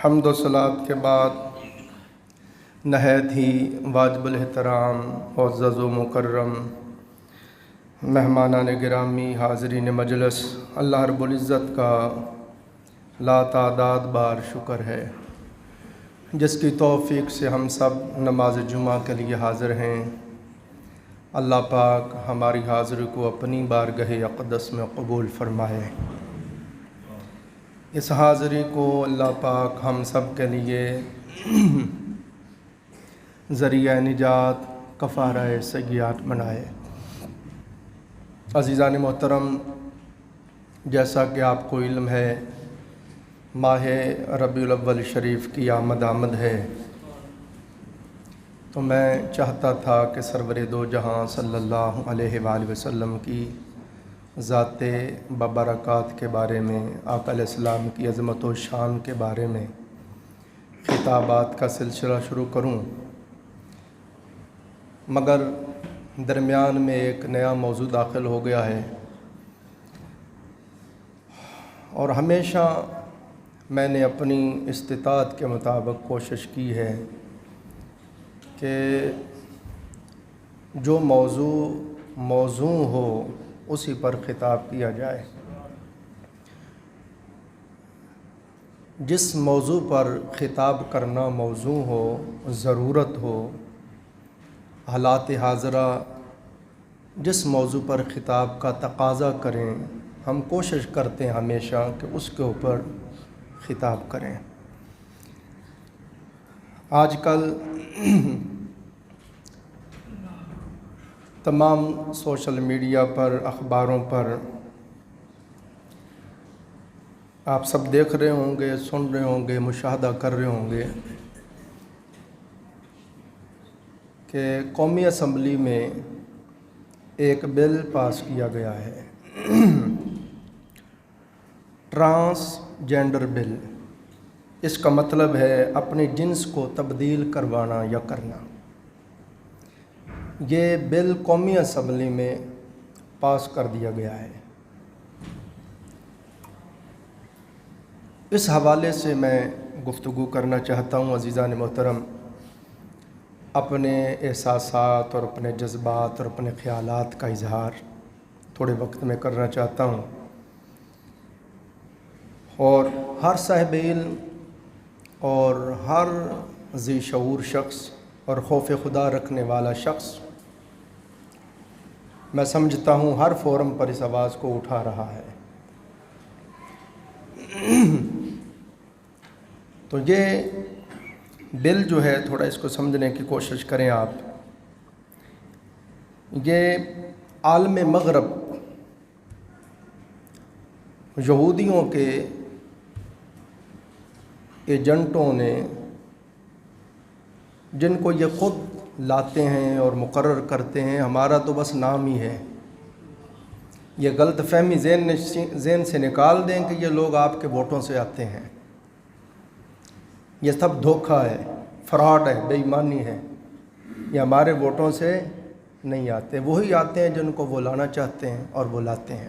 حمد و صلات کے بعد نہایت ہی واجب الاحترام معزز و مکرم مہمانان گرامی، حاضرین مجلس، اللہ رب العزت کا لا تعداد بار شکر ہے جس کی توفیق سے ہم سب نماز جمعہ کے لیے حاضر ہیں۔ اللہ پاک ہماری حاضری کو اپنی بارگاہ اقدس میں قبول فرمائے۔ اس حاضری کو اللہ پاک ہم سب کے لیے ذریعہ نجات، کفارہ سیئات بنائے۔ عزیزان محترم، جیسا کہ آپ کو علم ہے، ماہ ربیع الاول شریف کی آمد ہے، تو میں چاہتا تھا کہ سرور دو جہاں صلی اللہ علیہ وآلہ وسلم کی ذات ببرکات کے بارے میں، آقا علیہ السلام کی عظمت و شان کے بارے میں خطابات کا سلسلہ شروع کروں، مگر درمیان میں ایک نیا موضوع داخل ہو گیا ہے، اور ہمیشہ میں نے اپنی استطاعت کے مطابق کوشش کی ہے کہ جو موضوع ہو اسی پر خطاب کیا جائے۔ جس موضوع پر خطاب کرنا موضوع ہو، ضرورت ہو، حالات حاضرہ جس موضوع پر خطاب کا تقاضا کریں، ہم کوشش کرتے ہیں ہمیشہ کہ اس کے اوپر خطاب کریں۔ آج کل تمام سوشل میڈیا پر، اخباروں پر آپ سب دیکھ رہے ہوں گے، سن رہے ہوں گے، مشاہدہ کر رہے ہوں گے کہ قومی اسمبلی میں ایک بل پاس کیا گیا ہے، ٹرانسجینڈر بل۔ اس کا مطلب ہے اپنی جنس کو تبدیل کروانا یا کرنا۔ یہ بل قومی اسمبلی میں پاس کر دیا گیا ہے۔ اس حوالے سے میں گفتگو کرنا چاہتا ہوں۔ عزیزان محترم، اپنے احساسات اور اپنے جذبات اور اپنے خیالات کا اظہار تھوڑے وقت میں کرنا چاہتا ہوں، اور ہر صاحب علم اور ہر ذی شعور شخص اور خوف خدا رکھنے والا شخص، میں سمجھتا ہوں، ہر فورم پر اس آواز کو اٹھا رہا ہے۔ تو یہ بل جو ہے، تھوڑا اس کو سمجھنے کی کوشش کریں آپ۔ یہ عالم مغرب، یہودیوں کے ایجنٹوں نے، جن کو یہ خود لاتے ہیں اور مقرر کرتے ہیں، ہمارا تو بس نام ہی ہے، یہ غلط فہمی ذہن سے نکال دیں کہ یہ لوگ آپ کے ووٹوں سے آتے ہیں۔ یہ سب دھوکہ ہے، فراڈ ہے، بے ایمانی ہے، یہ ہمارے ووٹوں سے نہیں آتے، وہی آتے ہیں جن کو وہ لانا چاہتے ہیں، اور وہ لاتے ہیں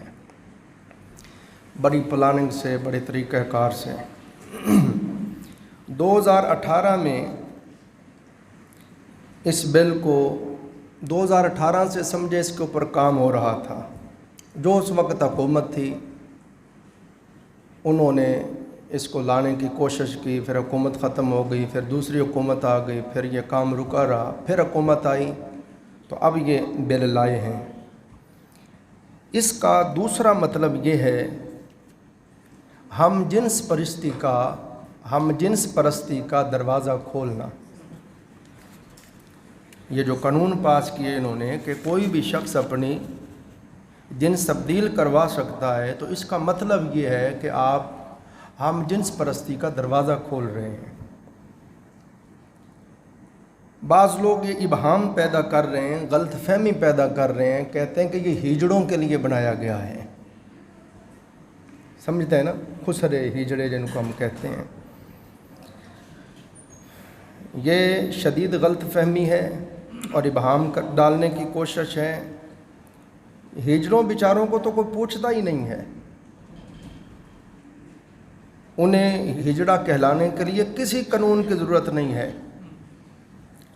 بڑی پلاننگ سے، بڑے طریقہ کار سے۔ 2018 میں اس بل کو 2018 سے سمجھے اس کے اوپر کام ہو رہا تھا۔ جو اس وقت حکومت تھی، انہوں نے اس کو لانے کی کوشش کی، پھر حکومت ختم ہو گئی، پھر دوسری حکومت آ گئی، پھر یہ کام رکا رہا، پھر حکومت آئی، تو اب یہ بل لائے ہیں۔ اس کا دوسرا مطلب یہ ہے ہم جنس پرستی کا دروازہ کھولنا۔ یہ جو قانون پاس کیے انہوں نے کہ کوئی بھی شخص اپنی جنس تبدیل کروا سکتا ہے، تو اس کا مطلب یہ ہے کہ آپ ہم جنس پرستی کا دروازہ کھول رہے ہیں۔ بعض لوگ یہ ابہام پیدا کر رہے ہیں، غلط فہمی پیدا کر رہے ہیں، کہتے ہیں کہ یہ ہجڑوں کے لیے بنایا گیا ہے۔ سمجھتے ہیں نا، خسرے ہجڑے جن کو ہم کہتے ہیں۔ یہ شدید غلط فہمی ہے اور ابہام ڈالنے کی کوشش ہے۔ ہجڑوں بیچاروں کو تو کوئی پوچھتا ہی نہیں ہے۔ انہیں ہجڑا کہلانے کے لیے کسی قانون کی ضرورت نہیں ہے۔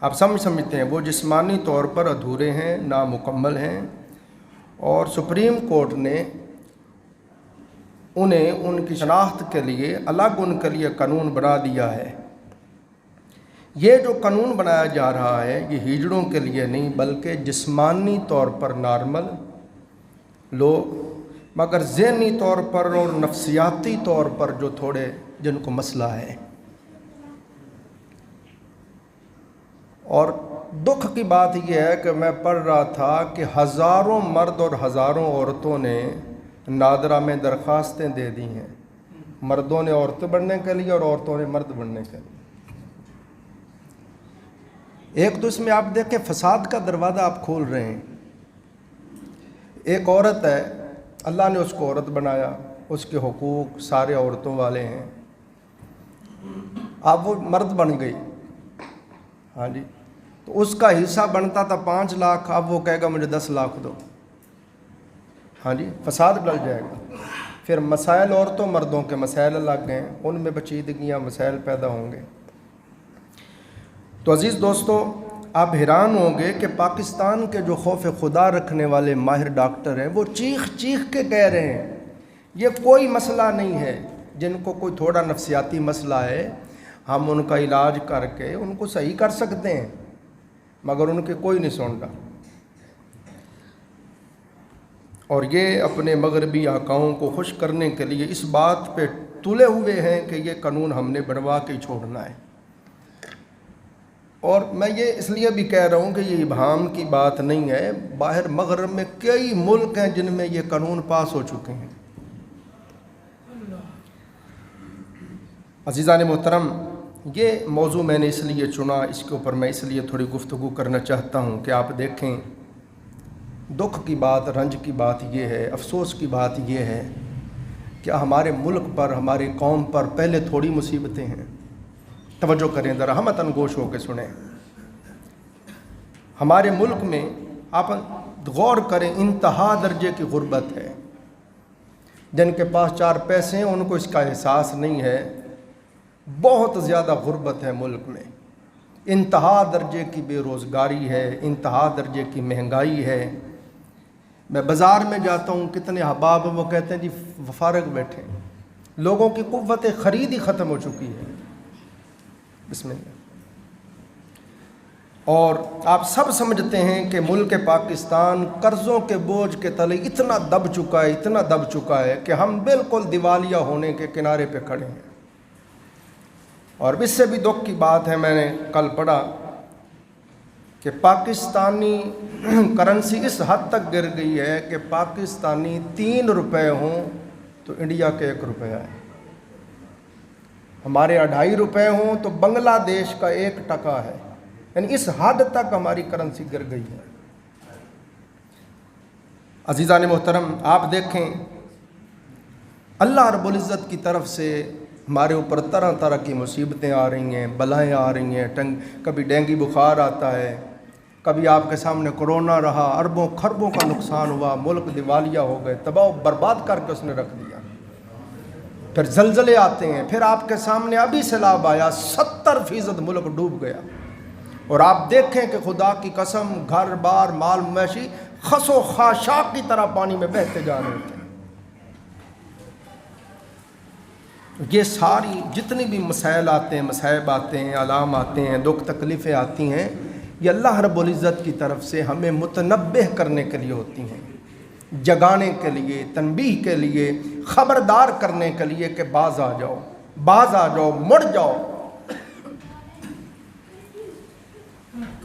آپ سمجھتے ہیں وہ جسمانی طور پر ادھورے ہیں، نامکمل ہیں، اور سپریم کورٹ نے انہیں ان کی شناخت کے لیے الگ ان کے لیے قانون بنا دیا ہے۔ یہ جو قانون بنایا جا رہا ہے یہ ہجڑوں کے لیے نہیں بلکہ جسمانی طور پر نارمل لوگ مگر ذہنی طور پر اور نفسیاتی طور پر جو تھوڑے جن کو مسئلہ ہے۔ اور دکھ کی بات یہ ہے کہ میں پڑھ رہا تھا کہ ہزاروں مرد اور ہزاروں عورتوں نے نادرہ میں درخواستیں دے دی ہیں، مردوں نے عورتیں بننے کے لیے اور عورتوں نے مرد بننے کے لیے۔ ایک تو اس میں آپ دیکھیں فساد کا دروازہ آپ کھول رہے ہیں۔ ایک عورت ہے، اللہ نے اس کو عورت بنایا، اس کے حقوق سارے عورتوں والے ہیں، اب وہ مرد بن گئی، ہاں جی، تو اس کا حصہ بنتا تھا 5 لاکھ، اب وہ کہے گا مجھے 10 لاکھ دو، ہاں جی، فساد ڈل جائے گا۔ پھر مسائل عورتوں مردوں کے مسائل الگ ہیں، ان میں پیچیدگیاں مسائل پیدا ہوں گے۔ تو عزیز دوستو، آپ حیران ہوں گے کہ پاکستان کے جو خوف خدا رکھنے والے ماہر ڈاکٹر ہیں وہ چیخ چیخ کے کہہ رہے ہیں یہ کوئی مسئلہ نہیں ہے۔ جن کو کوئی تھوڑا نفسیاتی مسئلہ ہے ہم ان کا علاج کر کے ان کو صحیح کر سکتے ہیں، مگر ان کے کوئی نہیں سن رہا۔ اور یہ اپنے مغربی آقاؤں کو خوش کرنے کے لیے اس بات پہ تلے ہوئے ہیں کہ یہ قانون ہم نے بنوا کے چھوڑنا ہے۔ اور میں یہ اس لیے بھی کہہ رہا ہوں کہ یہ ابہام کی بات نہیں ہے، باہر مغرب میں کئی ملک ہیں جن میں یہ قانون پاس ہو چکے ہیں۔ عزیزان محترم، یہ موضوع میں نے اس لیے چنا، اس کے اوپر میں اس لیے تھوڑی گفتگو کرنا چاہتا ہوں کہ آپ دیکھیں دکھ کی بات، رنج کی بات یہ ہے، افسوس کی بات یہ ہے کہ ہمارے ملک پر، ہماری قوم پر پہلے تھوڑی مصیبتیں ہیں۔ توجہ کریں ذرا، ہمت گوش ہو کے سنیں۔ ہمارے ملک میں آپ غور کریں انتہا درجے کی غربت ہے۔ جن کے پاس 4 پیسے ہیں ان کو اس کا احساس نہیں ہے، بہت زیادہ غربت ہے ملک میں، انتہا درجے کی بے روزگاری ہے، انتہا درجے کی مہنگائی ہے۔ میں بازار میں جاتا ہوں، کتنے احباب وہ کہتے ہیں جی فارغ بیٹھے، لوگوں کی قوت خرید ہی ختم ہو چکی ہے۔ بسم اللہ۔ اور آپ سب سمجھتے ہیں کہ ملک پاکستان قرضوں کے بوجھ کے تلے اتنا دب چکا ہے، اتنا دب چکا ہے کہ ہم بالکل دیوالیہ ہونے کے کنارے پہ کھڑے ہیں۔ اور اس سے بھی دکھ کی بات ہے، میں نے کل پڑھا کہ پاکستانی کرنسی اس حد تک گر گئی ہے کہ پاکستانی 3 روپے ہوں تو انڈیا کے 1 روپیہ ہے، ہمارے 2.5 روپے ہوں تو بنگلہ دیش کا 1 ٹکا ہے، یعنی اس حد تک ہماری کرنسی گر گئی ہے۔ عزیزان محترم، آپ دیکھیں اللہ رب العزت کی طرف سے ہمارے اوپر طرح طرح کی مصیبتیں آ رہی ہیں، بلائیں آ رہی ہیں، کبھی ڈینگی بخار آتا ہے، کبھی آپ کے سامنے کرونا رہا، اربوں خربوں کا نقصان ہوا، ملک دیوالیہ ہو گئے، تباہ و برباد کر کے اس نے رکھ دیا۔ پھر زلزلے آتے ہیں، پھر آپ کے سامنے ابھی سیلاب آیا، 70% ملک ڈوب گیا، اور آپ دیکھیں کہ خدا کی قسم گھر بار مال مویشی خس و خاشاک کی طرح پانی میں بہتے جا رہے تھے۔ یہ ساری جتنی بھی مسائل آتے ہیں، مصائب آتے ہیں، علام آتے ہیں، دکھ تکلیفیں آتی ہیں، یہ اللہ رب العزت کی طرف سے ہمیں متنبہ کرنے کے لیے ہوتی ہیں، جگانے کے لیے، تنبیہ کے لیے، خبردار کرنے کے لیے کہ باز آ جاؤ، باز آ جاؤ، مڑ جاؤ۔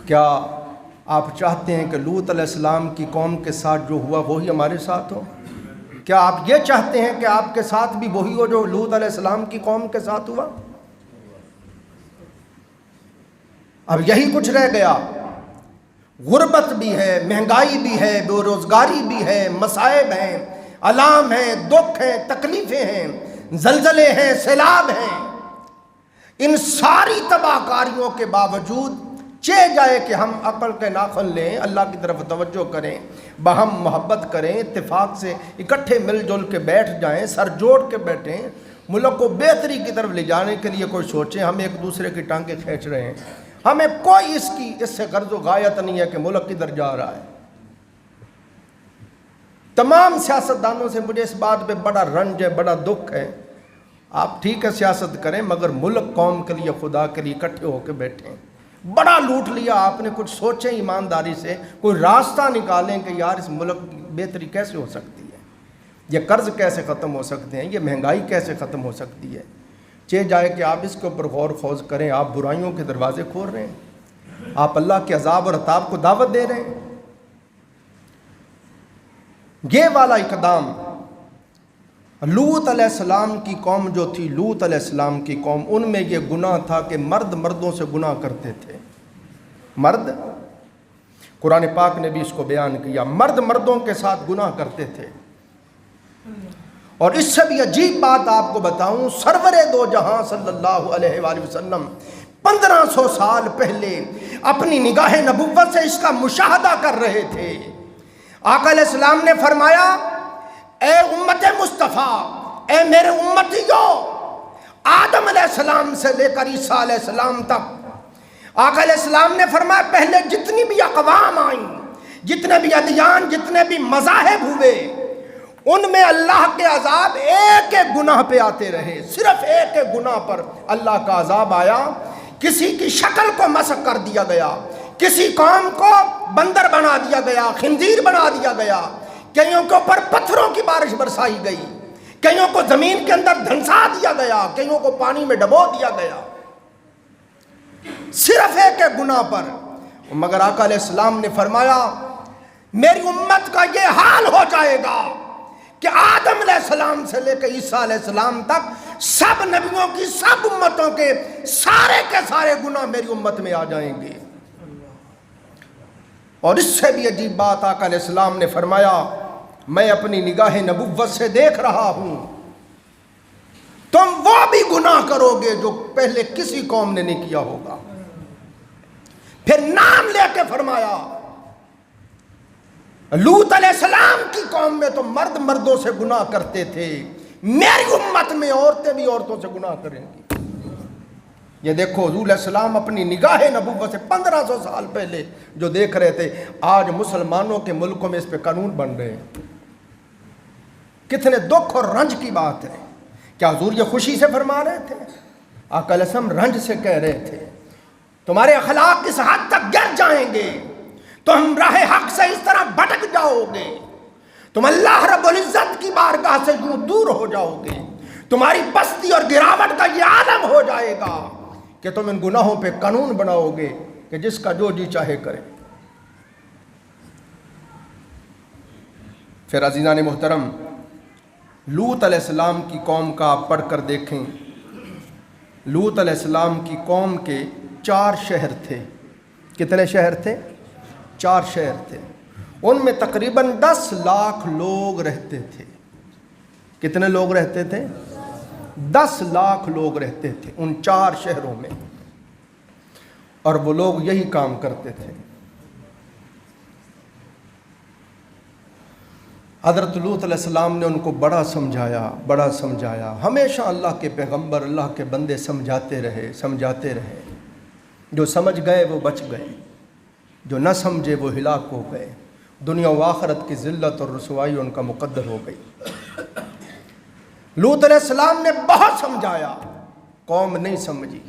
کیا آپ چاہتے ہیں کہ لوط علیہ السلام کی قوم کے ساتھ جو ہوا وہی ہمارے ساتھ ہو؟ کیا آپ یہ چاہتے ہیں کہ آپ کے ساتھ بھی وہی ہو جو لوط علیہ السلام کی قوم کے ساتھ ہوا؟ اب یہی کچھ رہ گیا، غربت بھی ہے، مہنگائی بھی ہے، بے روزگاری بھی ہے، مصائب ہیں، علام ہیں، دکھ ہیں، تکلیفیں ہیں، زلزلے ہیں، سیلاب ہیں۔ ان ساری تباہ کاریوں کے باوجود چاہ جائے کہ ہم عقل کے ناخن لیں، اللہ کی طرف توجہ کریں، باہم محبت کریں، اتفاق سے اکٹھے مل جل کے بیٹھ جائیں، سر جوڑ کے بیٹھیں، ملک کو بہتری کی طرف لے جانے کے لیے کوئی سوچے ہم ایک دوسرے کی ٹانگیں کھینچ رہے ہیں. ہمیں کوئی اس سے غرض و غایت نہیں ہے کہ ملک کدھر جا رہا ہے. تمام سیاستدانوں سے مجھے اس بات پہ بڑا رنج ہے, بڑا دکھ ہے. آپ ٹھیک ہے سیاست کریں مگر ملک قوم کے لیے خدا کے لیے اکٹھے ہو کے بیٹھیں. بڑا لوٹ لیا آپ نے, کچھ سوچیں ایمانداری سے, کوئی راستہ نکالیں کہ یار اس ملک کی بہتری کیسے ہو سکتی ہے, یہ قرض کیسے ختم ہو سکتے ہیں, یہ مہنگائی کیسے ختم ہو سکتی ہے. چاہے جائے کہ آپ اس کے اوپر غور خوض کریں. آپ برائیوں کے دروازے کھول رہے ہیں, آپ اللہ کے عذاب اور عطاب کو دعوت دے رہے ہیں. یہ والا اقدام لوط علیہ السلام کی قوم جو تھی, لوط علیہ السلام کی قوم, ان میں یہ گناہ تھا کہ مرد مردوں سے گناہ کرتے تھے. مرد, قرآن پاک نے بھی اس کو بیان کیا, مرد مردوں کے ساتھ گناہ کرتے تھے. اور اس سے بھی عجیب بات آپ کو بتاؤں, سرور دو جہاں صلی اللہ علیہ وآلہ وسلم 1500 سال پہلے اپنی نگاہ نبوت سے اس کا مشاہدہ کر رہے تھے. آقا علیہ السلام نے فرمایا, اے امت مصطفیٰ, اے میرے امتیوں, آدم علیہ السلام سے لے کر عیسیٰ علیہ السلام تک, آقا علیہ السلام نے فرمایا پہلے جتنی بھی اقوام آئیں, جتنے بھی ادیان, جتنے بھی مذاہب ہوئے, ان میں اللہ کے عذاب ایک ایک گناہ پہ آتے رہے. صرف ایک ایک گناہ پر اللہ کا عذاب آیا. کسی کی شکل کو مسخ کر دیا گیا, کسی قوم کو بندر بنا دیا گیا, خنزیر بنا دیا گیا, کئیوں کے اوپر پتھروں کی بارش برسائی گئی, کئیوں کو زمین کے اندر دھنسا دیا گیا, کئیوں کو پانی میں ڈبو دیا گیا, صرف ایک ایک گناہ پر. مگر آقا علیہ السلام نے فرمایا میری امت کا یہ حال ہو جائے گا کہ آدم علیہ السلام سے لے کر عیسیٰ علیہ السلام تک سب نبیوں کی, سب امتوں کے سارے گناہ میری امت میں آ جائیں گے. اور اس سے بھی عجیب بات آقا علیہ السلام نے فرمایا میں اپنی نگاہ نبوت سے دیکھ رہا ہوں, تم وہ بھی گناہ کرو گے جو پہلے کسی قوم نے نہیں کیا ہوگا. پھر نام لے کے فرمایا لوط علیہ السلام کی قوم میں تو مرد مردوں سے گناہ کرتے تھے, میری امت میں عورتیں بھی عورتوں سے گناہ کریں گی. یہ دیکھو حضور علیہ السلام اپنی نگاہ نبوت سے 1500 سال پہلے جو دیکھ رہے تھے, آج مسلمانوں کے ملکوں میں اس پہ قانون بن رہے ہیں. کتنے دکھ اور رنج کی بات ہے. کیا حضور یہ خوشی سے فرما رہے تھے؟ آقا علیہ السلام رنج سے کہہ رہے تھے تمہارے اخلاق اس حد تک گر جائیں گے, تم راہ حق سے اس طرح بھٹک جاؤ گے, تم اللہ رب العزت کی بارگاہ سے یوں دور ہو جاؤ گے, تمہاری پستی اور گراوٹ کا یہ عالم ہو جائے گا کہ تم ان گناہوں پہ قانون بناؤ گے کہ جس کا جو جی چاہے کرے. پھر عزیزان محترم, لوط علیہ السلام کی قوم کا آپ پڑھ کر دیکھیں. لوط علیہ السلام کی قوم کے 4 شہر تھے. کتنے شہر تھے؟ 4 شہر تھے. ان میں تقریباً 10 لاکھ لوگ رہتے تھے. کتنے لوگ رہتے تھے؟ 10 لاکھ لوگ رہتے تھے ان 4 شہروں میں, اور وہ لوگ یہی کام کرتے تھے. حضرت لوط علیہ السلام نے ان کو بڑا سمجھایا. ہمیشہ اللہ کے پیغمبر, اللہ کے بندے سمجھاتے رہے. جو سمجھ گئے وہ بچ گئے, جو نہ سمجھے وہ ہلاک ہو گئے. دنیا و آخرت کی ذلت اور رسوائی ان کا مقدر ہو گئی. لوط علیہ السلام نے بہت سمجھایا, قوم نہیں سمجھی.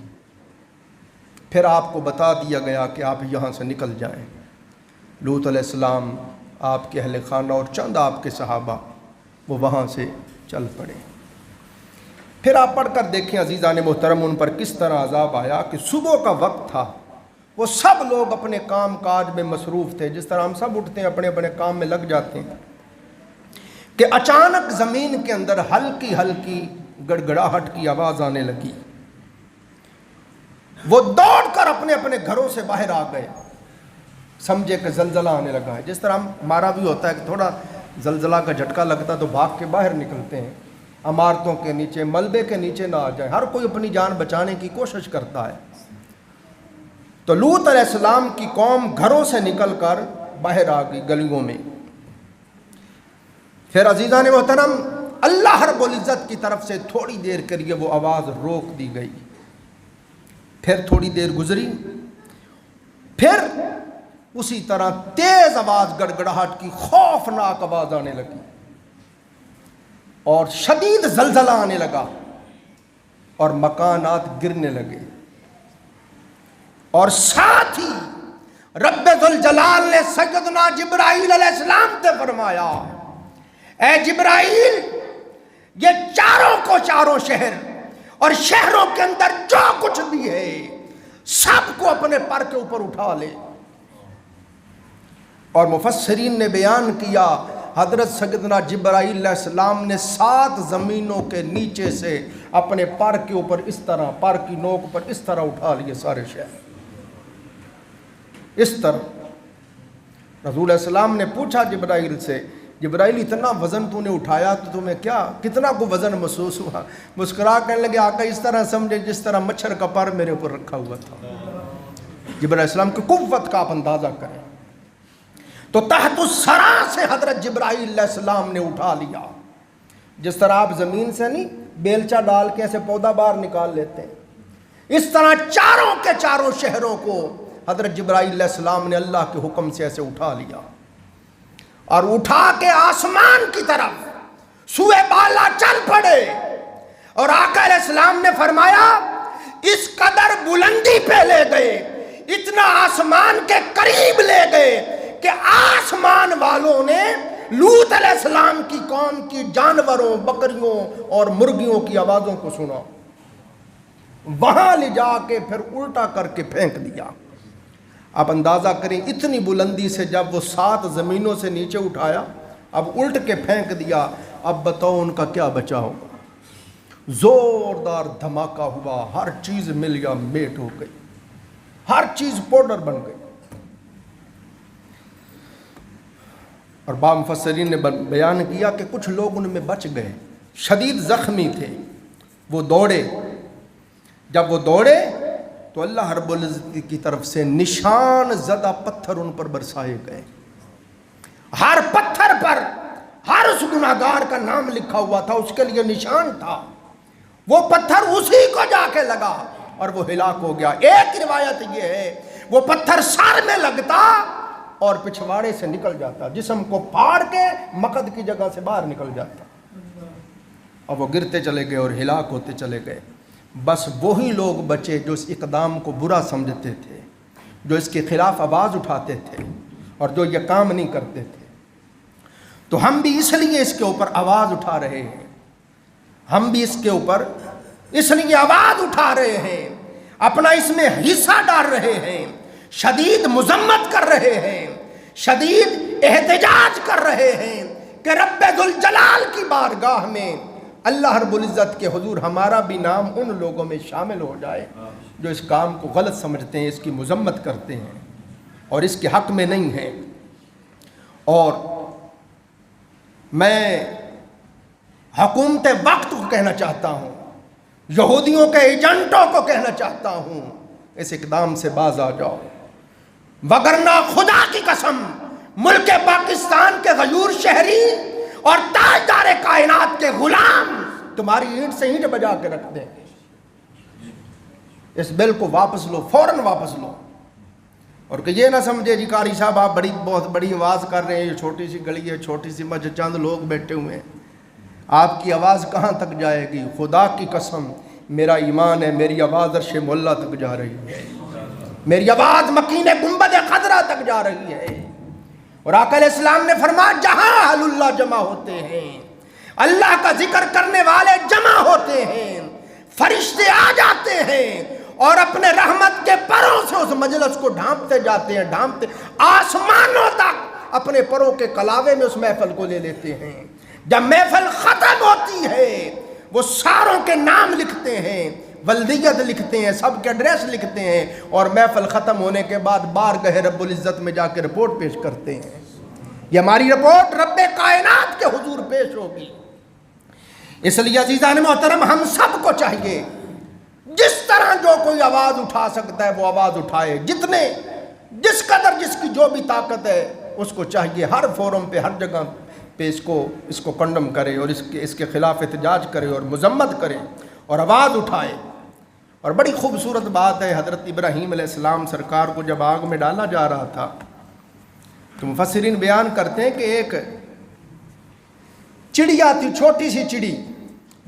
پھر آپ کو بتا دیا گیا کہ آپ یہاں سے نکل جائیں. لوط علیہ السلام, آپ کے اہل خانہ اور چند آپ کے صحابہ وہ وہاں سے چل پڑے. پھر آپ پڑھ کر دیکھیں عزیزان محترم ان پر کس طرح عذاب آیا کہ صبح کا وقت تھا, وہ سب لوگ اپنے کام کاج میں مصروف تھے, جس طرح ہم سب اٹھتے ہیں اپنے اپنے کام میں لگ جاتے ہیں, کہ اچانک زمین کے اندر ہلکی ہلکی گڑگڑاہٹ کی آواز آنے لگی. وہ دوڑ کر اپنے اپنے گھروں سے باہر آ گئے, سمجھے کہ زلزلہ آنے لگا ہے. جس طرح ہمارا بھی ہوتا ہے کہ تھوڑا زلزلہ کا جھٹکا لگتا تو بھاگ کے باہر نکلتے ہیں, عمارتوں کے نیچے, ملبے کے نیچے نہ آ جائیں. ہر کوئی اپنی جان بچانے کی کوشش کرتا ہے. تو لوط علیہ السلام کی قوم گھروں سے نکل کر باہر آ گئی گلیوں میں. پھر عزیزان محترم اللہ رب العزت کی طرف سے تھوڑی دیر کے لیے وہ آواز روک دی گئی. پھر تھوڑی دیر گزری، پھر اسی طرح تیز آواز گڑگڑاہٹ کی خوفناک آواز آنے لگی اور شدید زلزلہ آنے لگا اور مکانات گرنے لگے. اور ساتھ ہی رب ذوالجلال نے سیدنا جبرائیل علیہ السلام سے فرمایا، اے جبرائیل، یہ چاروں کو چاروں شہر اور شہروں کے اندر جو کچھ بھی ہے سب کو اپنے پر کے اوپر اٹھا لے. اور مفسرین نے بیان کیا حضرت سیدنا جبرائیل علیہ السلام نے 7 زمینوں کے نیچے سے اپنے پر کے اوپر اس طرح، پر کی نوک پر اس طرح اٹھا لیے سارے شہر. اس طرح رسول علیہ السلام نے پوچھا جبرائیل سے، جبرائیل اتنا وزن تو نے اٹھایا تو تمہیں کتنا کو وزن محسوس ہوا؟ مسکرا کہنے لگے آقا اس طرح سمجھے جس طرح مچھر کا پر میرے اوپر رکھا ہوا تھا. جبرائیل علیہ السلام کی قوت کا آپ اندازہ کریں. تو تحت الثری سے حضرت جبرائیل علیہ السلام نے اٹھا لیا. جس طرح آپ زمین سے نہیں بیلچہ ڈال کے ایسے پودا باہر نکال لیتے ہیں، اس طرح چاروں کے چاروں شہروں کو حضرت جبرائیل علیہ السلام نے اللہ کے حکم سے ایسے اٹھا لیا اور اٹھا کے آسمان کی طرف سوئے بالا چل پڑے. اور آقا علیہ السلام نے فرمایا اس قدر بلندی پہ لے گئے، اتنا آسمان کے قریب لے گئے کہ آسمان والوں نے لوط علیہ السلام کی قوم کی جانوروں، بکریوں اور مرغیوں کی آوازوں کو سنا. وہاں لے جا کے پھر الٹا کر کے پھینک دیا. آپ اندازہ کریں اتنی بلندی سے جب وہ 7 زمینوں سے نیچے اٹھایا، اب الٹ کے پھینک دیا. اب بتاؤ ان کا کیا بچا ہوگا؟ زوردار دھماکہ ہوا، ہر چیز مل یا میٹ ہو گئی، ہر چیز پاؤڈر بن گئی. اور بعض مفسرین نے بیان کیا کہ کچھ لوگ ان میں بچ گئے، شدید زخمی تھے، وہ دوڑے. جب وہ دوڑے تو اللہ رب العزت کی طرف سے نشان زدہ پتھر ان پر برسائے گئے. ہر پتھر پر ہر اس گناہگار کا نام لکھا ہوا تھا، اس کے لیے نشان تھا. وہ پتھر اسی کو جا کے لگا اور وہ ہلاک ہو گیا. ایک روایت یہ ہے وہ پتھر سر میں لگتا اور پچھواڑے سے نکل جاتا، جسم کو پھاڑ کے مقد کی جگہ سے باہر نکل جاتا، اور وہ گرتے چلے گئے اور ہلاک ہوتے چلے گئے. بس وہی لوگ بچے جو اس اقدام کو برا سمجھتے تھے، جو اس کے خلاف آواز اٹھاتے تھے اور جو یہ کام نہیں کرتے تھے. تو ہم بھی اس لیے اس کے اوپر آواز اٹھا رہے ہیں، ہم بھی اس کے اوپر اس لیے آواز اٹھا رہے ہیں، اپنا اس میں حصہ ڈال رہے ہیں، شدید مذمت کر رہے ہیں، شدید احتجاج کر رہے ہیں کہ رب ذوالجلال کی بارگاہ میں اللہ رب العزت کے حضور ہمارا بھی نام ان لوگوں میں شامل ہو جائے جو اس کام کو غلط سمجھتے ہیں، اس کی مذمت کرتے ہیں اور اس کے حق میں نہیں ہیں. اور میں حکومت وقت کو کہنا چاہتا ہوں، یہودیوں کے ایجنٹوں کو کہنا چاہتا ہوں، اس اقدام سے باز آ جاؤ، وگرنہ خدا کی قسم ملک پاکستان کے غیور شہری اور تاجدار کائنات کے غلام تمہاری اینٹ سے اینٹ بجا کے رکھ دیں. اس بل کو واپس لو، فوراً واپس لو. اور کہ یہ نہ سمجھے جی قاری صاحب آپ بہت بڑی آواز کر رہے ہیں، یہ چھوٹی سی گلی ہے، چھوٹی سی مسجد، چند لوگ بیٹھے ہوئے ہیں، آپ کی آواز کہاں تک جائے گی؟ خدا کی قسم میرا ایمان ہے میری آواز عرش مولا تک جا رہی ہے، میری آواز مکین گنبد خضرا تک جا رہی ہے. اور آقا علیہ السلام نے فرمایا جہاں اہل اللہ جمع ہوتے ہیں، اللہ کا ذکر کرنے والے جمع ہوتے ہیں، فرشتے آ جاتے ہیں اور اپنے رحمت کے پروں سے اس مجلس کو ڈھانپتے جاتے ہیں، ڈھانپتے آسمانوں تک اپنے پروں کے کلاوے میں اس محفل کو لے لیتے ہیں. جب محفل ختم ہوتی ہے وہ ساروں کے نام لکھتے ہیں، ولدیت لکھتے ہیں، سب کے ایڈریس لکھتے ہیں، اور محفل ختم ہونے کے بعد بارگاہ رب العزت میں جا کے رپورٹ پیش کرتے ہیں. یہ ہماری رپورٹ رب کائنات کے حضور پیش ہوگی. اس لیے عزیزان محترم ہم سب کو چاہیے جس طرح جو کوئی آواز اٹھا سکتا ہے وہ آواز اٹھائے، جس قدر جس کی جو بھی طاقت ہے اس کو چاہیے ہر فورم پہ ہر جگہ پہ اس کو کنڈم کرے اور اس کے خلاف احتجاج کرے اور مذمت کرے اور آواز اٹھائے۔ اور بڑی خوبصورت بات ہے، حضرت ابراہیم علیہ السلام سرکار کو جب آگ میں ڈالا جا رہا تھا تو مفسرین بیان کرتے ہیں کہ ایک چڑیا تھی، چھوٹی سی چڑی،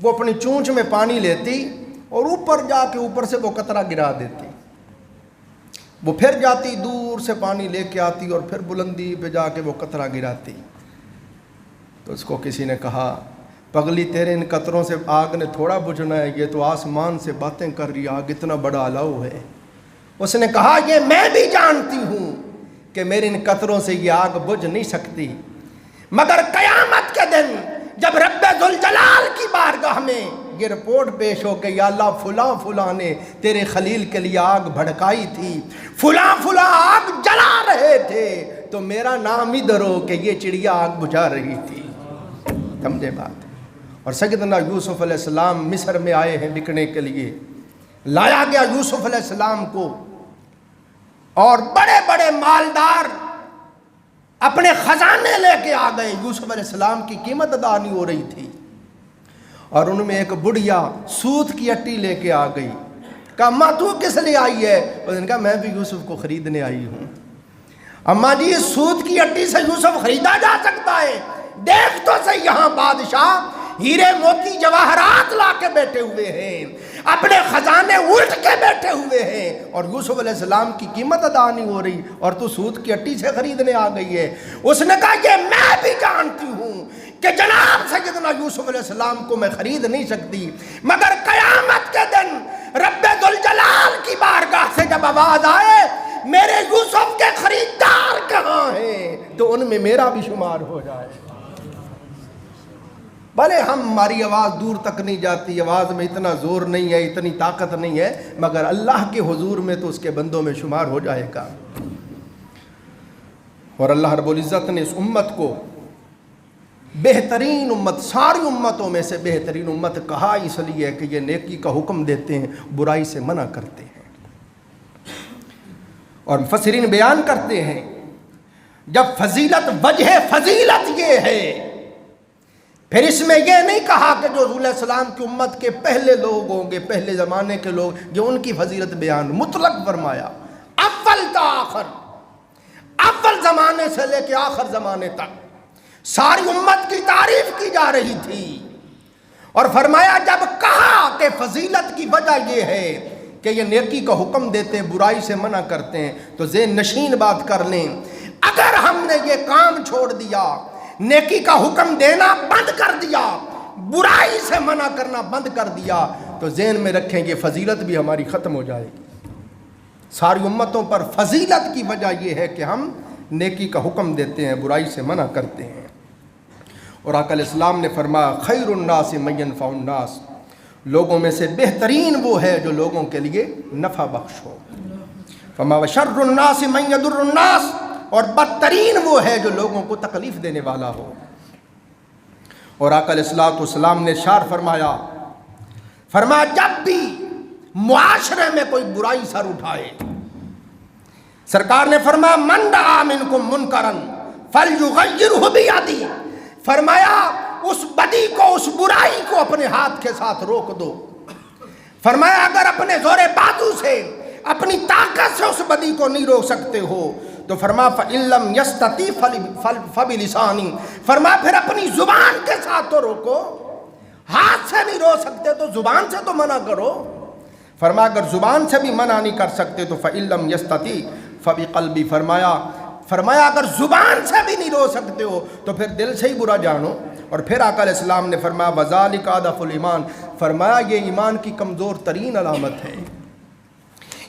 وہ اپنی چونچ میں پانی لیتی اور اوپر جا کے اوپر سے وہ قطرہ گرا دیتی، وہ پھر جاتی دور سے پانی لے کے آتی اور پھر بلندی پہ جا کے وہ قطرہ گراتی۔ تو اس کو کسی نے کہا، پگلی تیرے ان قطروں سے آگ نے تھوڑا بجھنا ہے، یہ تو آسمان سے باتیں کر رہی آگ، اتنا بڑا الاؤ ہے۔ اس نے کہا یہ میں بھی جانتی ہوں کہ میرے ان قطروں سے یہ آگ بجھ نہیں سکتی، مگر قیامت کے دن جب رب ذوالجلال کی بارگاہ میں یہ رپورٹ پیش ہو کہ یا اللہ فلاں فلاں نے تیرے خلیل کے لیے آگ بھڑکائی تھی، فلاں فلاں آگ جلا رہے تھے، تو میرا نام ہی درو کہ یہ چڑیا آگ بجھا رہی تھی۔ سمجھے بات؟ اور سیدنا یوسف علیہ السلام مصر میں آئے ہیں بکنے کے لیے، لایا گیا یوسف علیہ السلام کو، اور بڑے بڑے مالدار اپنے خزانے لے کے آ گئے، یوسف علیہ السلام کی قیمت ادا نہیں ہو رہی تھی، اور ان میں ایک بڑھیا سوت کی اٹی لے کے آ گئی۔ کہا اماں تو کس لیے آئی ہے؟ اس نے کہا میں بھی یوسف کو خریدنے آئی ہوں۔ اماں جی اس سوت کی اٹی سے یوسف خریدا جا سکتا ہے؟ دیکھ تو صحیح یہاں بادشاہ ہیرے موتی جواہرات لا کے بیٹھے ہوئے ہیں، اپنے خزانے الٹ کے بیٹھے ہوئے ہیں، اور یوسف علیہ السلام کی قیمت ادا نہیں ہو رہی اور تو سود کی اٹی سے خریدنے آ گئی ہے۔ اس نے کہا یہ میں بھی جانتی ہوں کہ جناب سیدنا یوسف علیہ السلام کو میں خرید نہیں سکتی، مگر قیامت کے دن رب ذوالجلال کی بارگاہ سے جب آواز آئے میرے یوسف کے خریدار کہاں ہیں، تو ان میں میرا بھی شمار ہو جائے۔ بھلے ہماری آواز دور تک نہیں جاتی، آواز میں اتنا زور نہیں ہے، اتنی طاقت نہیں ہے، مگر اللہ کے حضور میں تو اس کے بندوں میں شمار ہو جائے گا۔ اور اللہ رب العزت نے اس امت کو بہترین امت، ساری امتوں میں سے بہترین امت کہا اس لیے کہ یہ نیکی کا حکم دیتے ہیں، برائی سے منع کرتے ہیں۔ اور مفسرین بیان کرتے ہیں جب فضیلت، وجہ فضیلت یہ ہے، پھر اس میں یہ نہیں کہا کہ جو رسول علیہ السلام کی امت کے پہلے لوگ ہوں گے، پہلے زمانے کے لوگ، جو ان کی فضیلت بیان، مطلق فرمایا اول تا آخر، اول زمانے سے لے کے آخر زمانے تک ساری امت کی تعریف کی جا رہی تھی، اور فرمایا جب کہا کہ فضیلت کی وجہ یہ ہے کہ یہ نیکی کا حکم دیتے ہیں، برائی سے منع کرتے ہیں، تو ذہن نشین بات کر لیں، اگر ہم نے یہ کام چھوڑ دیا، نیکی کا حکم دینا بند کر دیا، برائی سے منع کرنا بند کر دیا، تو ذہن میں رکھیں یہ فضیلت بھی ہماری ختم ہو جائے گی۔ ساری امتوں پر فضیلت کی وجہ یہ ہے کہ ہم نیکی کا حکم دیتے ہیں، برائی سے منع کرتے ہیں۔ اور آقا علیہ السلام نے فرمایا خیر الناس من ينفع الناس، لوگوں میں سے بہترین وہ ہے جو لوگوں کے لیے نفع بخش ہو۔ فما وشر الناس من يضر الناس، اور بدترین وہ ہے جو لوگوں کو تکلیف دینے والا ہو۔ اور آقا علیہ السلام نے ارشاد فرمایا جب بھی معاشرے میں کوئی برائی سر اٹھائے، سرکار نے فرمایا من رأى منکم منکرا فلیغیرہ بیدی، فرمایا اس بدی کو، اس برائی کو اپنے ہاتھ کے ساتھ روک دو۔ فرمایا اگر اپنے زور بازو سے، اپنی طاقت سے اس بدی کو نہیں روک سکتے ہو تو فرمایا فَإِن لَمْ يَسْتَطِعْ فَبِلِسَانِهِ، فرمایا پھر اپنی زبان کے ساتھ تو روکو، ہاتھ سے نہیں روک سکتے تو زبان سے تو منع کرو۔ فرمایا اگر زبان سے بھی منع نہیں کر سکتے تو فَإِن لَمْ يَسْتَطِعْ فَبِقَلْبِهِ، فرمایا اگر زبان سے بھی نہیں روک سکتے ہو تو پھر دل سے ہی برا جانو۔ اور پھر آقا علیہ السلام نے فرمایا وَذَلِكَ أَضْعَفُ الْإِيمَانِ، فرمایا یہ ایمان کی کمزور ترین علامت ہے۔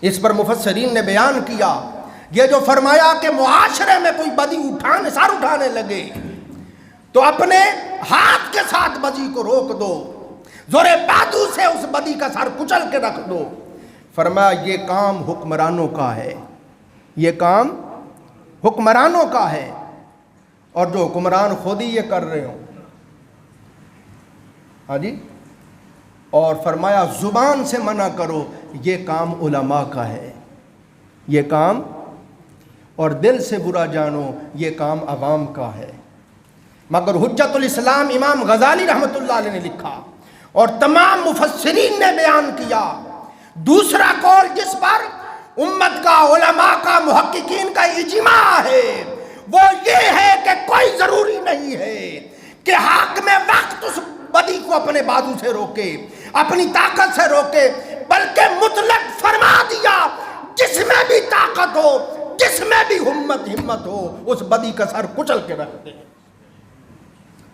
اس پر مفسرین نے بیان کیا یہ جو فرمایا کہ معاشرے میں کوئی بدی سر اٹھانے لگے تو اپنے ہاتھ کے ساتھ بدی کو روک دو، زور بازو سے اس بدی کا سر کچل کے رکھ دو۔ فرمایا یہ کام حکمرانوں کا ہے، یہ کام حکمرانوں کا ہے، اور جو حکمران خود ہی یہ کر رہے ہوں۔ ہاں جی، اور فرمایا زبان سے منع کرو، یہ کام علماء کا ہے، یہ کام، اور دل سے برا جانو، یہ کام عوام کا ہے۔ مگر حجت الاسلام امام غزالی رحمۃ اللہ علیہ نے لکھا اور تمام مفسرین نے بیان کیا، دوسرا قول جس پر امت کا، علماء کا، محققین کا اجماع ہے وہ یہ ہے کہ کوئی ضروری نہیں ہے کہ حاکم وقت اس بدی کو اپنے بازو سے روکے، اپنی طاقت سے روکے، بلکہ مطلق فرما دیا جس میں بھی طاقت ہو، جس میں بھی ہمت ہو، اس بدی کا سر کچل کے رکھ دے۔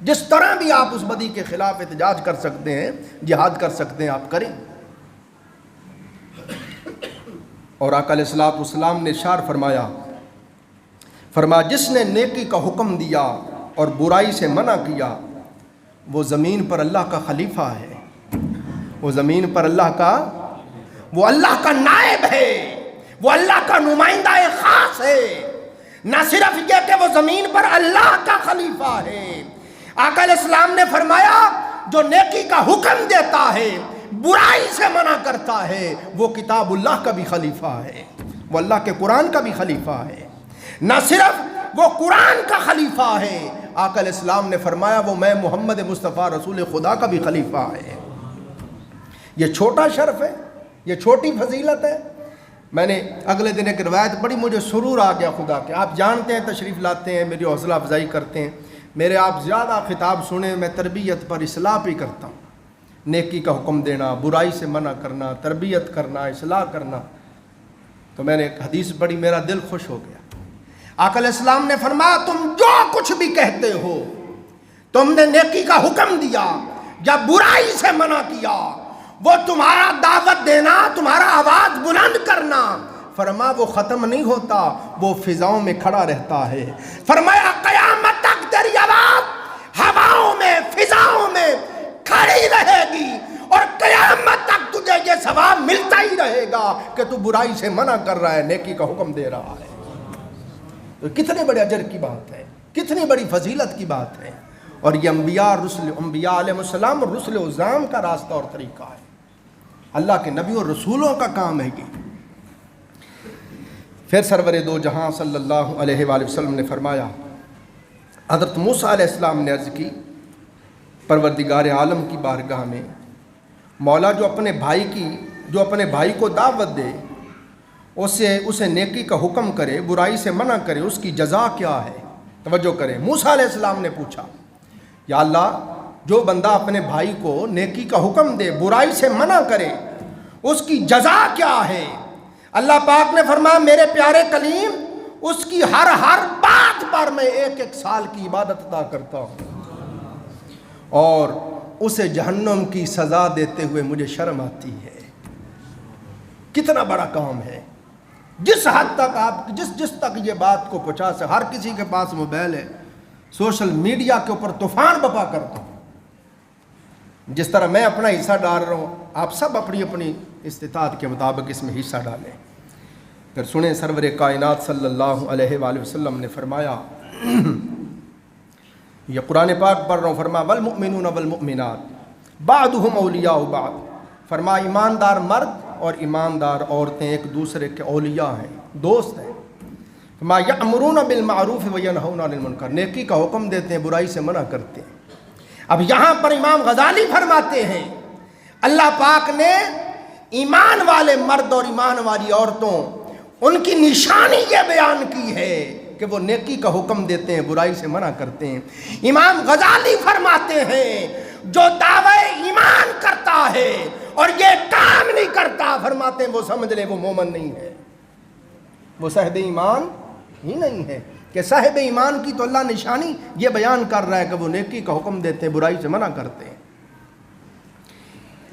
جس طرح بھی آپ اس بدی کے خلاف احتجاج کر سکتے ہیں، جہاد کر سکتے ہیں، آپ کریں۔ اور آقا علیہ الصلوۃ والسلام نے ارشاد فرمایا جس نے نیکی کا حکم دیا اور برائی سے منع کیا وہ زمین پر اللہ کا خلیفہ ہے، وہ زمین پر وہ اللہ کا نائب ہے، وہ اللہ کا نمائندہ خاص ہے۔ نہ صرف یہ کہ وہ زمین پر اللہ کا خلیفہ ہے، آقا علیہ السلام نے فرمایا جو نیکی کا حکم دیتا ہے، برائی سے منع کرتا ہے، وہ کتاب اللہ کا بھی خلیفہ ہے، وہ اللہ کے قرآن کا بھی خلیفہ ہے۔ نہ صرف وہ قرآن کا خلیفہ ہے، آقا علیہ السلام نے فرمایا وہ میں محمد مصطفیٰ رسول خدا کا بھی خلیفہ ہے۔ یہ چھوٹا شرف ہے، یہ چھوٹی فضیلت ہے۔ میں نے اگلے دن ایک روایت پڑھی، مجھے سرور آ گیا خدا کے۔ آپ جانتے ہیں، تشریف لاتے ہیں، میری حوصلہ افزائی کرتے ہیں، میرے آپ زیادہ خطاب سنیں، میں تربیت پر اصلاح بھی کرتا ہوں، نیکی کا حکم دینا، برائی سے منع کرنا، تربیت کرنا، اصلاح کرنا۔ تو میں نے ایک حدیث پڑھی، میرا دل خوش ہو گیا۔ آقا علیہ السلام نے فرمایا تم جو کچھ بھی کہتے ہو، تم نے نیکی کا حکم دیا یا برائی سے منع کیا، وہ تمہارا دعوت دینا، تمہارا آواز بلند کرنا، فرما وہ ختم نہیں ہوتا، وہ فضاؤں میں کھڑا رہتا ہے۔ فرمایا قیامت تک تیری آواز ہواؤں میں، فضاؤں میں کھڑی رہے گی، اور قیامت تک تجھے یہ ثواب ملتا ہی رہے گا کہ تو برائی سے منع کر رہا ہے، نیکی کا حکم دے رہا ہے۔ تو کتنے بڑے اجر کی بات ہے، کتنی بڑی فضیلت کی بات ہے۔ اور یہ انبیاء علیہ السلام اور رسل عظام کا راستہ اور طریقہ ہے، اللہ کے نبی اور رسولوں کا کام ہے یہ۔ پھر سرور دو جہاں صلی اللہ علیہ وآلہ وسلم نے فرمایا، حضرت موسیٰ علیہ السلام نے عرض کی پروردگار عالم کی بارگاہ میں، مولا جو اپنے بھائی کو دعوت دے، اسے نیکی کا حکم کرے، برائی سے منع کرے، اس کی جزا کیا ہے؟ توجہ کریں، موسیٰ علیہ السلام نے پوچھا یا اللہ جو بندہ اپنے بھائی کو نیکی کا حکم دے، برائی سے منع کرے، اس کی جزا کیا ہے؟ اللہ پاک نے فرمایا میرے پیارے کلیم، اس کی ہر بات پر میں 1 سال کی عبادت عطا کرتا ہوں، اور اسے جہنم کی سزا دیتے ہوئے مجھے شرم آتی ہے۔ کتنا بڑا کام ہے۔ جس حد تک آپ جس تک یہ بات کو پہنچا سے، ہر کسی کے پاس موبائل ہے، سوشل میڈیا کے اوپر طوفان بپا کرتا ہوں۔ جس طرح میں اپنا حصہ ڈال رہا ہوں، آپ سب اپنی اپنی استطاعت کے مطابق اس میں حصہ ڈالیں۔ پھر سنیں سرور کائنات صلی اللہ علیہ وآلہ وسلم نے فرمایا، یہ قرآن پاک پڑھ رہا ہوں، فرمایا والمؤمنون والمؤمنات بعضهم اولیاء بعض، فرمایا ایماندار مرد اور ایماندار عورتیں ایک دوسرے کے اولیاء ہیں، دوست ہیں۔ فرمایا یأمرون بالمعروف وینہون عن المنکر، نیکی کا حکم دیتے ہیں، برائی سے منع کرتے ہیں۔ اب یہاں پر امام غزالی فرماتے ہیں اللہ پاک نے ایمان والے مرد اور ایمان والی عورتوں، ان کی نشانی یہ بیان کی ہے کہ وہ نیکی کا حکم دیتے ہیں، برائی سے منع کرتے ہیں۔ امام غزالی فرماتے ہیں جو دعوی ایمان کرتا ہے اور یہ کام نہیں کرتا، فرماتے ہیں وہ سمجھ لے وہ مومن نہیں ہے، وہ صاحب ایمان ہی نہیں ہے۔ کہ صاحب ایمان کی تو اللہ نشانی یہ بیان کر رہا ہے کہ وہ نیکی کا حکم دیتے ہیں، برائی سے منع کرتے ہیں۔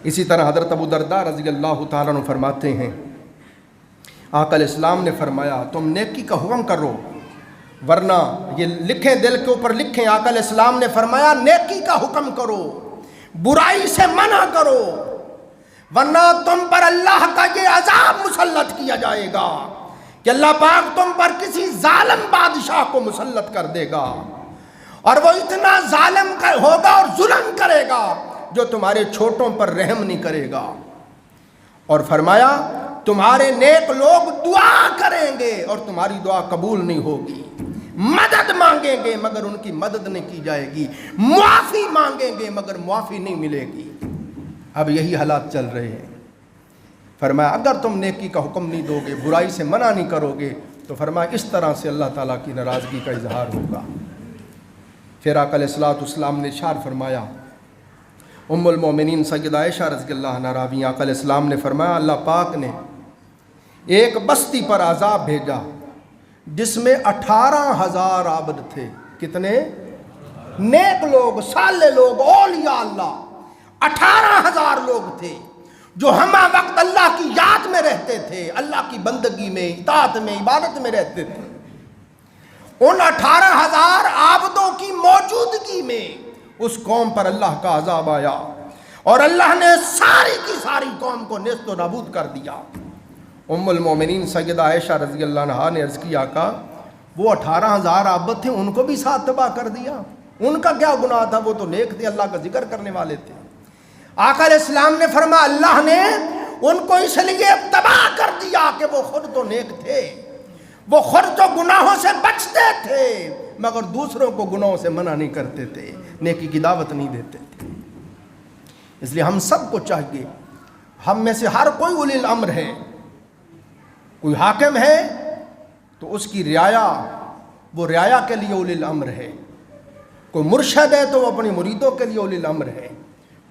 اسی طرح حضرت ابو درداء رضی اللہ تعالیٰ عنہ فرماتے ہیں آقا علیہ السلام نے فرمایا تم نیکی کا حکم کرو، ورنہ یہ لکھیں، دل کے اوپر لکھیں، آقا علیہ السلام نے فرمایا نیکی کا حکم کرو، برائی سے منع کرو، ورنہ تم پر اللہ کا یہ عذاب مسلط کیا جائے گا کہ اللہ پاک تم پر کسی ظالم بادشاہ کو مسلط کر دے گا، اور وہ اتنا ظالم ہوگا اور ظلم کرے گا جو تمہارے چھوٹوں پر رحم نہیں کرے گا۔ اور فرمایا تمہارے نیک لوگ دعا کریں گے اور تمہاری دعا قبول نہیں ہوگی۔ مدد مانگیں گے مگر ان کی مدد نہیں کی جائے گی، معافی مانگیں گے مگر معافی نہیں ملے گی۔ اب یہی حالات چل رہے ہیں۔ فرمایا اگر تم نیکی کا حکم نہیں دو گے، برائی سے منع نہیں کرو گے، تو فرمایا اس طرح سے اللہ تعالیٰ کی ناراضگی کا اظہار ہوگا۔ پھر آقا علیہ الصلوۃ والسلام نے ارشاد فرمایا، ام المومنین سیدہ عائشہ رضی اللہ عنہا راوی، آقا علیہ السلام نے فرمایا اللہ پاک نے ایک بستی پر عذاب بھیجا جس میں 18,000 عابد تھے۔ کتنے؟ نیک لوگ، صالح لوگ، اولیاء اللہ، 18,000 لوگ تھے جو ہمہ وقت اللہ کی یاد میں رہتے تھے، اللہ کی بندگی میں، اطاعت میں، عبادت میں رہتے تھے۔ ان 18,000 عابدوں کی موجودگی میں اس قوم پر اللہ کا عذاب آیا اور اللہ نے ساری کی ساری قوم کو نیست و نابود کر دیا۔ ام المومنین سیدہ عائشہ رضی اللہ عنہا نے عرض کیا، آقا وہ 18,000 عابد تھے، ان کو بھی ساتھ تباہ کر دیا؟ ان کا کیا گناہ تھا؟ وہ تو نیک تھے، اللہ کا ذکر کرنے والے تھے۔ آقا علیہ السلام نے فرمایا اللہ نے ان کو اس لیے تباہ کر دیا کہ وہ خود تو نیک تھے، وہ خود تو گناہوں سے بچتے تھے مگر دوسروں کو گناہوں سے منع نہیں کرتے تھے، نیکی کی دعوت نہیں دیتے تھے۔ اس لیے ہم سب کو چاہیے، ہم میں سے ہر کوئی اولی الامر ہے، کوئی حاکم ہے تو اس کی رعایا، وہ رعایا کے لیے اولی الامر ہے، کوئی مرشد ہے تو وہ اپنی مریدوں کے لیے اولی الامر ہے،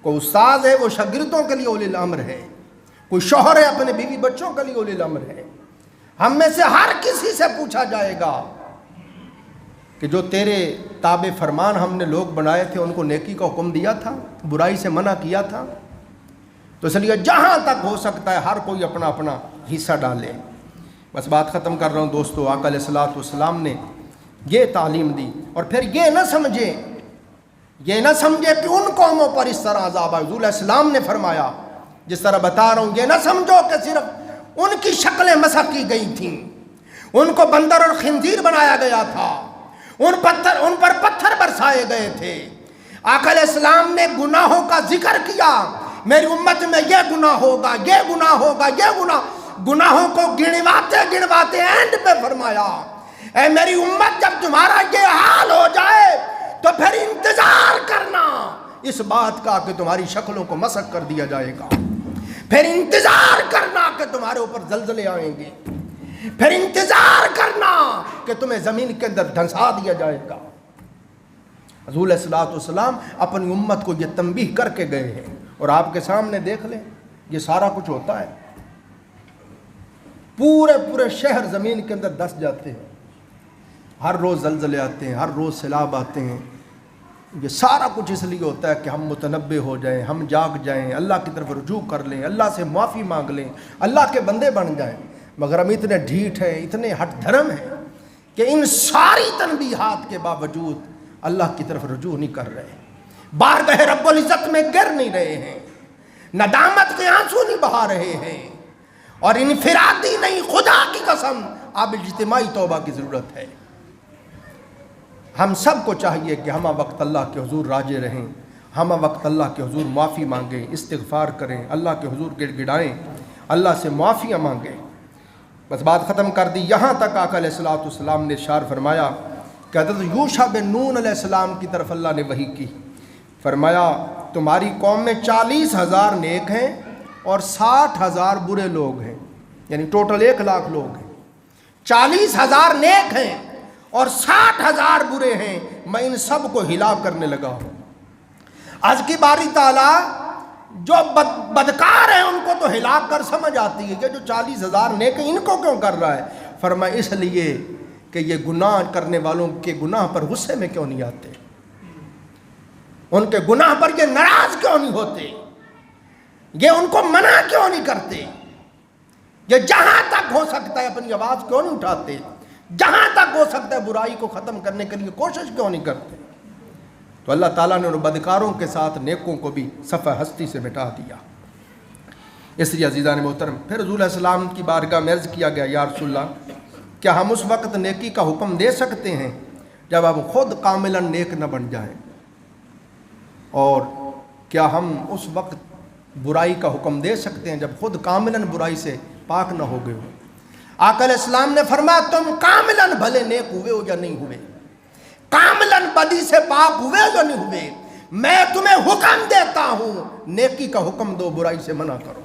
کوئی استاد ہے وہ شاگردوں کے لیے اولی الامر ہے، کوئی شوہر ہے اپنے بیوی بچوں کے لیے اولی الامر ہے۔ ہم میں سے ہر کسی سے پوچھا جائے گا کہ جو تیرے تابع فرمان ہم نے لوگ بنائے تھے ان کو نیکی کا حکم دیا تھا، برائی سے منع کیا تھا؟ تو اس لیے جہاں تک ہو سکتا ہے ہر کوئی اپنا اپنا حصہ ڈالے۔ بس بات ختم کر رہا ہوں دوستو، آقا علیہ الصلوۃ والسلام نے یہ تعلیم دی اور پھر یہ نہ سمجھے کہ ان قوموں پر اس طرح عذاب آئے۔ حضور علیہ السلام نے فرمایا، جس طرح بتا رہا ہوں، یہ نہ سمجھو کہ صرف ان کی شکلیں مسخ کی گئی تھیں، ان کو بندر اور خنزیر بنایا گیا تھا، ان پر پتھر برسائے گئے تھے۔ آقا علیہ السلام نے گناہوں کا ذکر کیا، میری امت میں یہ گناہ ہوگا، یہ گناہ ہوگا، یہ گناہوں کو گنواتے اینڈ پہ فرمایا، اے میری امت جب تمہارا یہ حال ہو جائے تو پھر انتظار کرنا اس بات کا کہ تمہاری شکلوں کو مسخ کر دیا جائے گا، پھر انتظار کرنا کہ تمہارے اوپر زلزلے آئیں گے، پھر انتظار کرنا کہ تمہیں زمین کے اندر دھنسا دیا جائے گا۔ حضور علیہ الصلوۃ والسلام اپنی امت کو یہ تنبیہ کر کے گئے ہیں اور آپ کے سامنے دیکھ لیں یہ سارا کچھ ہوتا ہے۔ پورے شہر زمین کے اندر دھس جاتے ہیں، ہر روز زلزلے آتے ہیں، ہر روز سیلاب آتے ہیں۔ یہ سارا کچھ اس لیے ہوتا ہے کہ ہم متنبہ ہو جائیں، ہم جاگ جائیں، اللہ کی طرف رجوع کر لیں، اللہ سے معافی مانگ لیں، اللہ کے بندے بن جائیں۔ مگر ہم اتنے ڈھیٹ ہیں، اتنے ہٹ دھرم ہیں کہ ان ساری تنبیہات کے باوجود اللہ کی طرف رجوع نہیں کر رہے، بارگاہ رب العزت میں گر نہیں رہے ہیں، ندامت کے آنسو نہیں بہا رہے ہیں، اور انفرادی نہیں، خدا کی قسم اب اجتماعی توبہ کی ضرورت ہے۔ ہم سب کو چاہیے کہ ہمہ وقت اللہ کے حضور راجع رہیں، ہمہ وقت اللہ کے حضور معافی مانگیں، استغفار کریں، اللہ کے حضور گڑ گڑائیں، اللہ سے معافیاں مانگیں۔ بس بات ختم کر دی۔ یہاں تک آقا علیہ الصلوۃ والسلام نے ارشاد فرمایا کہ حضرت یوشع بن نون علیہ السلام کی طرف اللہ نے وحی کی، فرمایا تمہاری قوم میں 40,000 نیک ہیں اور 60,000 برے لوگ ہیں، یعنی ٹوٹل 1,00,000 لوگ ہیں۔ 40,000 نیک ہیں اور 60,000 برے ہیں، میں ان سب کو ہلاک کرنے لگا ہوں۔ آج کی باری تعالیٰ جو بدکار ہیں ان کو تو ہلاک کر سمجھ آتی ہے کہ جو 40,000 نیک ہیں ان کو کیوں کر رہا ہے؟ فرمایا اس لیے کہ یہ گناہ کرنے والوں کے گناہ پر غصے میں کیوں نہیں آتے، ان کے گناہ پر یہ ناراض کیوں نہیں ہوتے، یہ ان کو منع کیوں نہیں کرتے، یہ جہاں تک ہو سکتا ہے اپنی آواز کیوں نہیں اٹھاتے، جہاں تک ہو سکتا ہے برائی کو ختم کرنے کے لیے کوشش کیوں نہیں کرتے؟ تو اللہ تعالیٰ نے ان بدکاروں کے ساتھ نیکوں کو بھی صفحہ ہستی سے مٹا دیا۔ اس لیے عزیزان محترم، پھر حضور علیہ السلام کی بارگاہ میں عرض کیا گیا، یا رسول اللہ کیا ہم اس وقت نیکی کا حکم دے سکتے ہیں جب ہم خود کاملاً نیک نہ بن جائیں، اور کیا ہم اس وقت برائی کا حکم دے سکتے ہیں جب خود کاملاً برائی سے پاک نہ ہو گئے ہو؟ آقا علیہ السلام نے فرمایا تم کاملاً بھلے نیک ہوئے ہو یا نہیں ہوئے، کاملاً بدی سے پاک ہوئے یا نہیں ہوئے، میں تمہیں حکم دیتا ہوں نیکی کا حکم دو، برائی سے منع کرو۔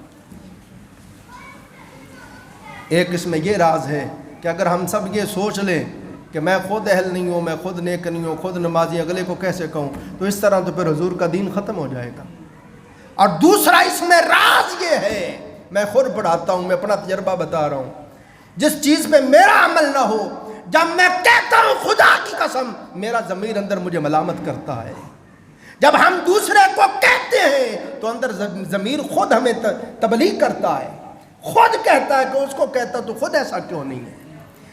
ایک اس میں یہ راز ہے کہ اگر ہم سب یہ سوچ لیں کہ میں خود اہل نہیں ہوں، میں خود نیک نہیں ہوں، خود نمازی، اگلے کو کیسے کہوں، تو اس طرح تو پھر حضور کا دین ختم ہو جائے گا۔ اور دوسرا اس میں راز یہ ہے، میں خود پڑھاتا ہوں، میں اپنا تجربہ بتا رہا ہوں، جس چیز پہ میرا عمل نہ ہو، جب میں کہتا ہوں خدا کی قسم، میرا ضمیر اندر مجھے ملامت کرتا ہے۔ جب ہم دوسرے کو کہتے ہیں تو اندر ضمیر خود ہمیں تبلیغ کرتا ہے، خود کہتا ہے کہ اس کو کہتا تو خود ایسا کیوں نہیں ہے۔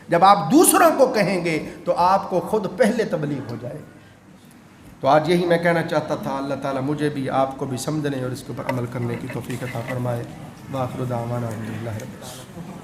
جب آپ دوسروں کو کہیں گے تو آپ کو خود پہلے تبلیغ ہو جائے۔ تو آج یہی میں کہنا چاہتا تھا، اللہ تعالیٰ مجھے بھی آپ کو بھی سمجھنے اور اس کے اوپر عمل کرنے کی توفیق عطا فرمائے۔ وآخر دعوانا الحمدللہ رب العالمین۔